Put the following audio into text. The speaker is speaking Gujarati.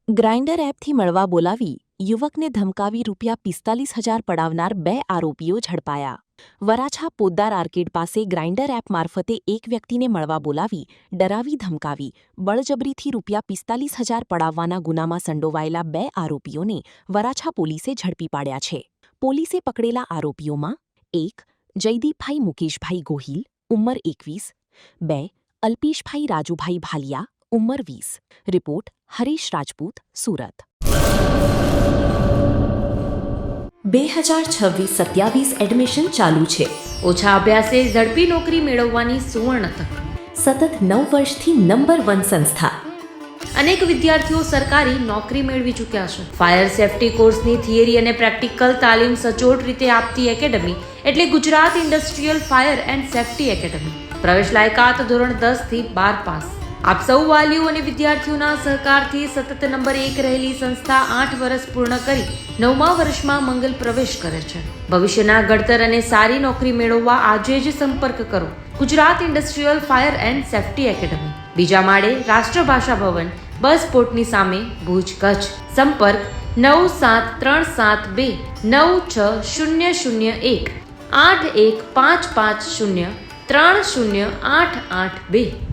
ગ્રાઇન્ડર એપથી મળવા બોલાવી યુવકને ધમકાવી ₹45,000 પડાવનાર 2 આરોપીઓ ઝડપાયા. વરાછા પોદ્દાર આર્કેડ પાસે ગ્રાઇન્ડર એપ મારફતે એક વ્યક્તિને મળવા બોલાવી ડરાવી ધમકાવી બળજબરીથી ₹45,000 પડાવવાના ગુનામાં સંડોવાયેલા 2 આરોપીઓને વરાછા પોલીસે ઝડપી પાડ્યા છે. પોલીસે પકડેલા આરોપીઓમાં 1. જયદીપભાઈ મુકેશભાઈ ગોહિલ, ઉંમર 21, 2. અલ્પેશભાઈ રાજુભાઈ ભાલિયા, ઉંમર 20. રિપોર્ટ હરીશ રાજપૂત, સુરત. 2026-27 એડમિશન ચાલુ છે. ઓછા અભ્યાસે ઝડપી નોકરી મેળવવાની સુવર્ણ તક. સતત 9 વર્ષથી નંબર 1 સંસ્થા. અનેક વિદ્યાર્થીઓ સરકારી નોકરી મેળવી ચૂક્યા છે. ફાયર સેફ્ટી કોર્સની થિયરી અને પ્રેક્ટિકલ તાલીમ સચોટ રીતે આપતી એકેડમી એટલે Gujarat industrial fire and safety academy. પ્રવેશ લાયકાત ધોરણ 10 થી 12 પાસ. આપ સૌ વાલીઓ અને વિદ્યાર્થીઓના સહકારથી સતત નંબર 1 રહેલી સંસ્થા 8 વર્ષ પૂર્ણ કરી 9મા વર્ષમાં મંગલ પ્રવેશ કરે છે. ભવિષ્યના ઘડતર અને સારી નોકરી મેળવવા આજે જ સંપર્ક કરો Gujarat industrial fire and safety academy, બીજા માળે રાષ્ટ્રભાષા ભવન, બસ પોર્ટની સામે, ભુજ, કચ્છ. સંપર્ક 9737296001 8155030882.